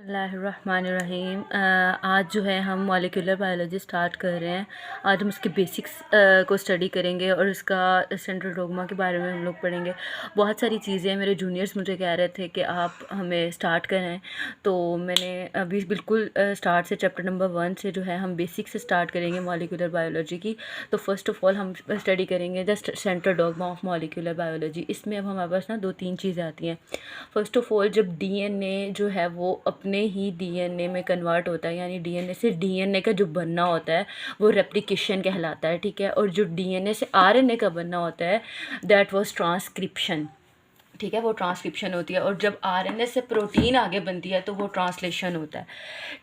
बिस्मिल्लाहिर्रहमानिर्रहीम। आज जो है हम मॉलिक्यूलर बायोलॉजी स्टार्ट कर रहे हैं। आज हम उसके बेसिक्स को स्टडी करेंगे और इसका सेंट्रल डोग्मा के बारे में हम लोग पढ़ेंगे। बहुत सारी चीज़ें मेरे जूनियर्स मुझे कह रहे थे कि आप हमें स्टार्ट करें, तो मैंने अभी बिल्कुल स्टार्ट से चैप्टर नंबर 1 से जो है हम बेसिक से स्टार्ट करेंगे मॉलिक्यूलर बायोलॉजी की। तो फर्स्ट ऑफ़ ऑल हम स्टडी करेंगे just central dogma of molecular biology. इसमें अब हमारे पास ना 2-3 चीज़ें आती हैं। फर्स्ट ऑफ़ ऑल, जब डीएनए जो है वो अपने ही डीएनए में कन्वर्ट होता है, यानी डीएनए से डीएनए का जो बनना होता है वो रेप्लिकेशन कहलाता है, ठीक है। और जो डीएनए से आरएनए का बनना होता है दैट वाज ट्रांसक्रिप्शन, ठीक है, वो ट्रांसक्रिप्शन होती है। और जब आरएनए से प्रोटीन आगे बनती है तो वो ट्रांसलेशन होता है,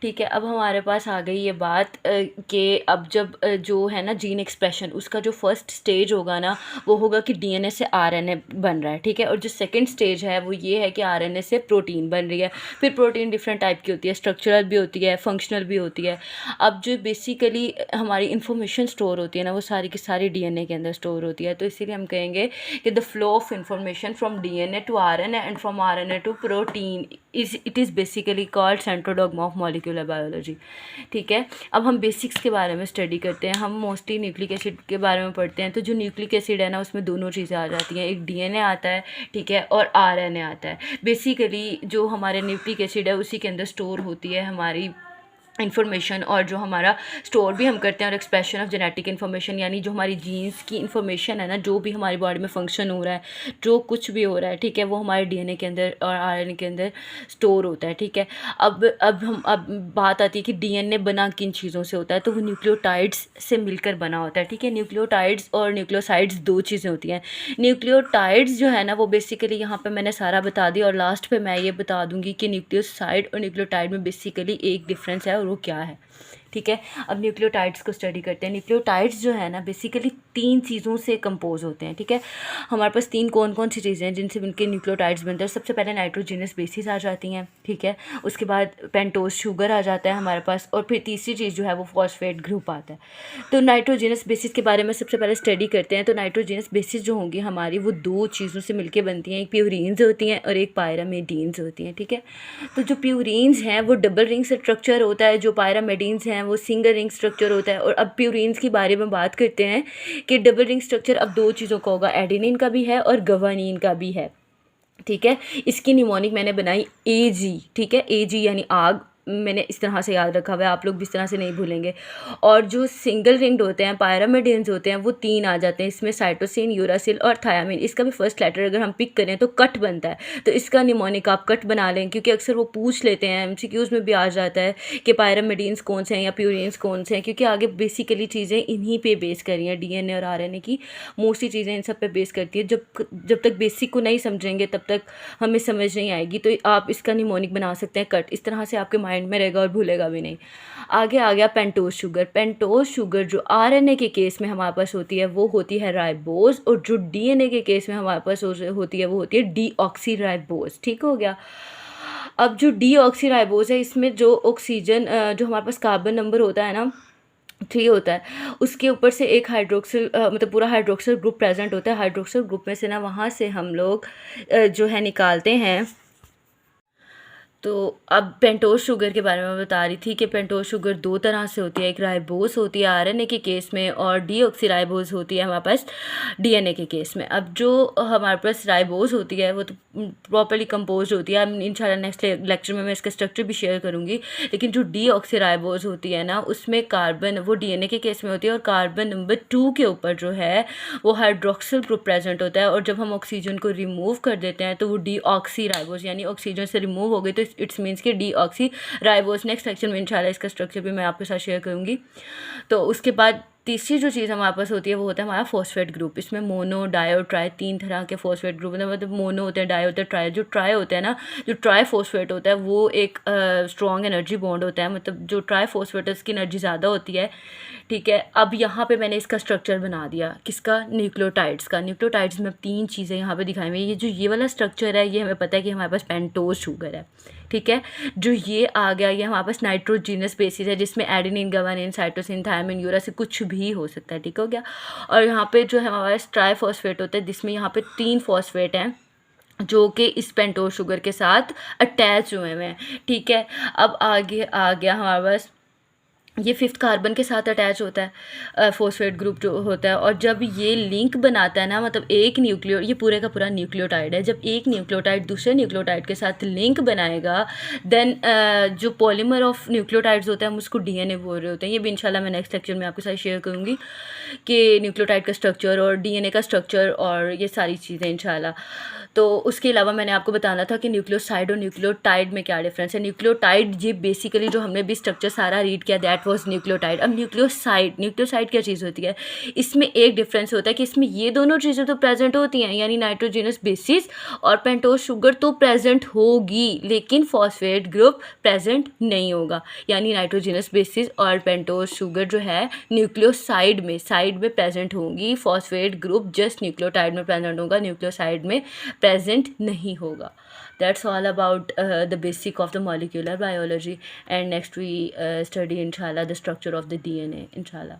ठीक है। अब हमारे पास आ गई ये बात कि अब जब जो है ना जीन एक्सप्रेशन, उसका जो फर्स्ट स्टेज होगा ना वो होगा कि डीएनए से आरएनए बन रहा है, ठीक है। और जो सेकंड स्टेज है वो ये है कि आरएनए से प्रोटीन बन रही है। फिर प्रोटीन डिफरेंट टाइप की होती है, स्ट्रक्चरल भी होती है, फंक्शनल भी होती है। अब जो बेसिकली हमारी इंफॉर्मेशन स्टोर होती है ना वो सारी की सारी डीएनए के अंदर स्टोर होती है। तो इसीलिए हम कहेंगे कि the flow of information from DNA to RNA and from RNA to protein it is basically called central dogma of molecular biology, ठीक है। अब हम बेसिक्स के बारे में स्टडी करते हैं। हम मोस्टली न्यूक्लिक एसिड के बारे में पढ़ते हैं। तो जो न्यूक्लिक एसिड है ना उसमें दोनों चीज़ें आ जाती हैं, एक डीएनए आता है, ठीक है, और आरएनए आता है। बेसिकली जो हमारे न्यूक्लिक एसिड है उसी के अंदर स्टोर होती है हमारी इन्फॉर्मेशन, और जो हमारा स्टोर भी हम करते हैं और एक्सप्रेशन ऑफ जेनेटिक इन्फॉर्मेशन, यानी जो हमारी जीन्स की इन्फॉर्मेशन है ना, जो भी हमारी बॉडी में फंक्शन हो रहा है, जो कुछ भी हो रहा है, ठीक है, वो हमारे डीएनए के अंदर और आरएनए के अंदर स्टोर होता है, ठीक है। अब बात आती है कि डीएनए बना किन चीज़ों से होता है, तो वो न्यूक्लियोटाइड्स से मिलकर बना होता है, ठीक है। न्यूक्लियोटाइड्स और न्यूक्लियोसाइड्स दो चीज़ें होती हैं। न्यूक्लियोटाइड्स जो है ना वो बेसिकली यहाँ पे मैंने सारा बता दिया, और लास्ट पे मैं ये बता दूंगी कि न्यूक्लियोसाइड और न्यूक्लियोटाइड में बेसिकली एक डिफरेंस है और वो क्या है, ठीक है। अब न्यूक्लियोटाइड्स को स्टडी करते हैं। न्यूक्लियोटाइड्स जो है ना बेसिकली 3 चीज़ों से कंपोज होते हैं, ठीक है। हमारे पास 3 कौन कौन सी चीज़ें हैं जिनसे उनके न्यूक्लियोटाइड्स बनते हैं। सबसे पहले नाइट्रोजनस बेसिस आ जाती हैं, ठीक है। उसके बाद पेंटोज शुगर आ जाता है हमारे पास, और फिर तीसरी चीज़ जो है वो फॉस्फेट ग्रुप आता है। तो नाइट्रोजनस बेसिस के बारे में सबसे पहले स्टडी करते हैं। तो नाइट्रोजनस बेसिस जो होंगी हमारी वो 2 चीज़ों से मिलकर बनती हैं, एक प्यूरीन्स होती हैं और एक पायरामिडीन्स होती हैं, ठीक है। तो जो प्यूरीन्स हैं वो डबल रिंग स्ट्रक्चर होता है, जो पायरामिडीन्स हैं वो सिंगल रिंग स्ट्रक्चर होता है। और अब प्यूरीन्स के बारे में बात करते हैं कि डबल रिंग स्ट्रक्चर अब 2 चीज़ों का होगा, एडेनिन का भी है और गवानीन का भी है, ठीक है। इसकी निमोनिक मैंने बनाई AG, ठीक है। AG यानी आग, मैंने इस तरह से याद रखा हुआ है, आप लोग भी इस तरह से नहीं भूलेंगे। और जो सिंगल रिंग्ड होते हैं पायरामिडियंस होते हैं वो 3 आ जाते हैं, इसमें साइटोसिन, यूरासिल और थायामिन। इसका भी फर्स्ट लेटर अगर हम पिक करें तो कट बनता है, तो इसका निमोनिक आप कट बना लें, क्योंकि अक्सर वो पूछ लेते हैं, MCQs में भी आ जाता है कि पायरामिडियंस कौन से हैं या प्यूरिन्स कौन से हैं, क्योंकि आगे बेसिकली चीज़ें इन्हीं पे बेस करी हैं। डीएनए और आरएनए की मोस्टली चीज़ें इन सब पे बेस करती है। जब तक बेसिक को नहीं समझेंगे तब तक हमें समझ नहीं आएगी। तो आप इसका निमोनिक बना सकते हैं कट, इस तरह से आपके माइंड में रहेगा और भूलेगा भी नहीं। आगे आ गया पेंटोज शुगर। पेंटोज शुगर जो आरएनए के केस में हमारे पास होती है वो होती है राइबोज, और जो डीएनए के केस में हमारे पास होती है वो होती है डीऑक्सीराइबोज, ठीक हो गया। अब जो डीऑक्सीराइबोज है इसमें जो ऑक्सीजन जो हमारे पास कार्बन नंबर होता है ना 3 होता है, उसके ऊपर से एक हाइड्रोक्सिल मतलब पूरा हाइड्रोक्सिल ग्रुप प्रेजेंट होता है। हाइड्रोक्सिल ग्रुप में से ना वहाँ से हम लोग जो है निकालते हैं। तो अब पेंटोज शुगर के बारे में बता रही थी कि पेंटोज शुगर 2 तरह से होती है, एक राइबोज होती है आरएनए के केस में और डीऑक्सीराइबोज होती है हमारे पास डीएनए के केस में। अब जो हमारे पास राइबोज होती है वो तो प्रॉपर्ली कंपोज होती है। अब इंशाल्लाह नेक्स्ट लेक्चर में मैं इसका स्ट्रक्चर भी शेयर करूँगी। लेकिन जो डीऑक्सीराइबोज होती है ना उसमें कार्बन, वो डीएनए के केस में होती है, और कार्बन नंबर 2 के ऊपर जो है वो हाइड्रोक्सिल ग्रुप प्रेजेंट होता है। और जब हम ऑक्सीजन को रिमूव कर देते हैं तो वो डीऑक्सीराइबोज यानी ऑक्सीजन से रिमूव हो गई तो इट्स मीन्स कि डीऑक्सीराइबोज। नेक्स्ट लेक्चर में इंशाल्लाह इसका स्ट्रक्चर भी मैं आपके साथ शेयर करूँगी। तो उसके बाद तीसरी जो चीज़ हमारे पास होती है वो होता है हमारा फॉस्फेट ग्रुप। इसमें मोनो, डाई और ट्राई 3 तरह के फॉस्फेट ग्रुप होते हैं। मतलब मोनो होते हैं, डाई होते हैं, ट्राई। जो ट्राई होता है ना, जो ट्राई फॉस्फेट होता है वो एक स्ट्रॉन्ग एनर्जी बॉन्ड होता है। मतलब जो ट्राई फॉस्फेट है उसकी एनर्जी ज़्यादा होती है, ठीक है। अब यहाँ पे मैंने इसका स्ट्रक्चर बना दिया, किसका, न्यूक्लियोटाइड्स का। न्यूक्लियोटाइड्स में 3 चीज़ें यहाँ पे दिखाई हुई है। ये वाला स्ट्रक्चर है ये हमें पता है कि हमारे पास पेंटोज शुगर है, ठीक है। जो ये आ गया ये हमारे पास नाइट्रोजीनस बेसिस है जिसमें adenine, guanine, cytosine, thiamine, uracil कुछ भी हो सकता है, ठीक हो गया। और यहाँ पे जो है हमारे पास ट्राई फॉस्फेट होता है जिसमें यहाँ पे 3 फॉस्फेट हैं, जो कि इस पेंटोस शुगर के साथ अटैच हुए हुए हैं, ठीक है। अब आगे आ गया हमारे पास, ये फिफ्थ कार्बन के साथ अटैच होता है फॉस्फेट ग्रुप जो होता है, और जब ये लिंक बनाता है ना, मतलब एक न्यूक्लियो, ये पूरे का पूरा न्यूक्लियोटाइड है, जब एक न्यूक्लियोटाइड दूसरे न्यूक्लियोटाइड के साथ लिंक बनाएगा, देन जो पॉलीमर ऑफ न्यूक्लियोटाइड्स होता है हम उसको डीएनए बोल रहे होते हैं। ये भी इंशाल्लाह मैं नेक्स्ट लेक्चर में आपके साथ शेयर करूँगी कि न्यूक्लियोटाइड का स्ट्रक्चर और डीएनए का स्ट्रक्चर और ये सारी चीज़ें इंशाल्लाह। तो उसके अलावा मैंने आपको बताना था कि न्यूक्लियोसाइड और न्यूक्लियोटाइड में क्या डिफरेंस है। न्यूक्लियोटाइड ये बेसिकली जो हमने भी स्ट्रक्चर सारा रीड किया, दैट वाज न्यूक्लियोटाइड। अब न्यूक्लियोसाइड क्या चीज़ होती है, इसमें एक डिफरेंस होता है कि इसमें ये दोनों चीज़ें तो प्रेजेंट होती हैं, यानी नाइट्रोजनस बेसिस और पेंटोस शुगर तो प्रेजेंट होगी, लेकिन फॉस्फेट ग्रुप प्रेजेंट नहीं होगा। यानी नाइट्रोजनस बेसिस और पेंटोस शुगर जो है न्यूक्लियोसाइड में प्रेजेंट होंगी, फॉस्फेट ग्रुप जस्ट न्यूक्लियोटाइड में प्रेजेंट होगा, न्यूक्लियोसाइड में प्रेजेंट नहीं होगा। That's all about the basic of the molecular biology, and next we study inshallah the structure of the DNA inshallah.